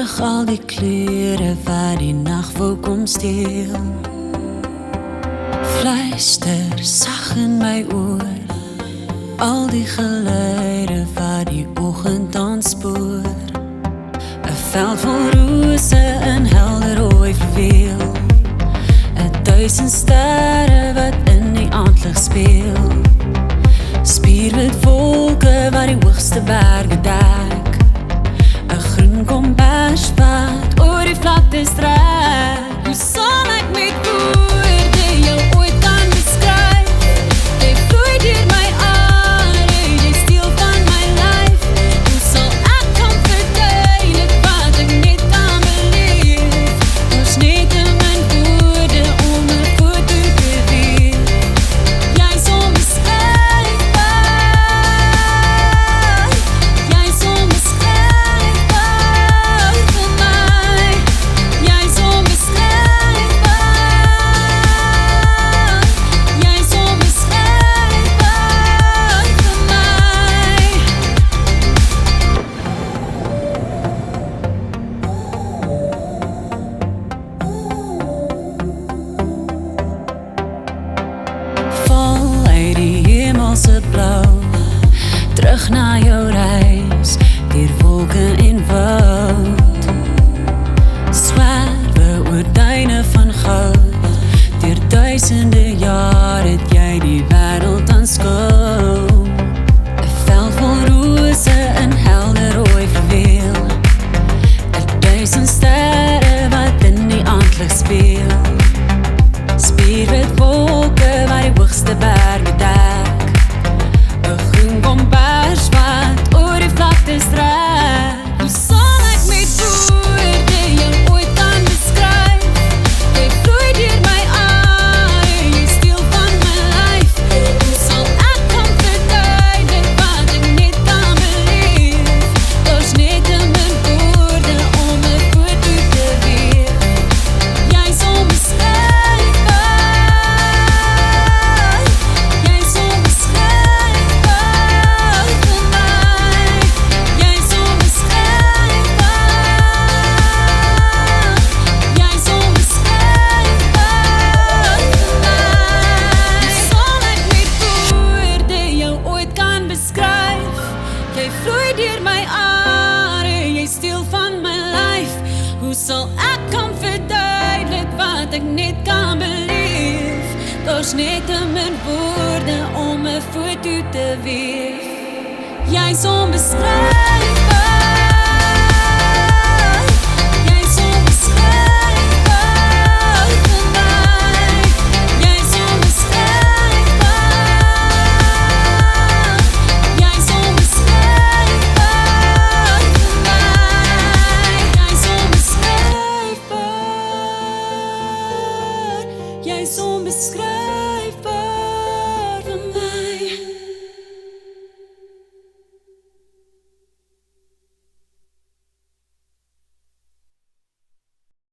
Terug al die kleure wat die nacht wou kom steel. Fluister sag in my oor, al die geluide wat die oggend aanspoor. 'n veld vol rose in helder rooi verweel, 1000 sterre wat in die aandlig speel. Spierwit wolke wat die hoogste berge dek, 'n groen kombers wat oor die vlakte strek. Hoe sal ek met woorde jou ooit kan beskryf? Jy vloei deur my are, jy steel van my lyf. Hoe sal ek kan verduidelik wat ek net kan beleef? Ons net in my woorde om 'n foto te weef. Jy's onbeskryfbaar, jy's onbeskryfbaar vir my. Jy's onbeskryfbaar, jy's onbeskryfbaar vir my. Val uit die hemelse blauw, terug na jou reis, deur wolke en woud. Swerwe oor duine van goud, deur duisende jaar het jy die wêreld aanskou. 'n veld vol rose in helder rooi verweel, 1000 sterre wat in die aandlig speel. Spierwit wolke wat die hoogste berge dek, 'n groen kombers wat oor die vlakte strek. Hoe sal ek met woorde jou ooit kan beskryf? Jy vloei deur my are, jy steel van my lyf. Hoe sal ek kan verduidelik wat ek net kan beleef? Daar's net in my woorde om 'n foto te weef. Jy's onbeskryfbaar, jy's onbeskryfbaar vir my. Jy's onbeskryfbaar, jy's onbeskryfbaar vir my. Hoe sal ek met woorde jou ooit kan beskryf? Jy vloei deur my are, jy steel van my lyf. Hoe sal ek kan verduidelik wat ek net kan beleef? Daar's net in my woorde om 'n foto te weef. Jy's onbeskryfbaar, jy's onbeskryfbaar vir my. Jy's onbeskryfbaar, jy's onbeskryfbaar vir my. Jy's onbeskryfbaar, jy's onbeskryfbaar.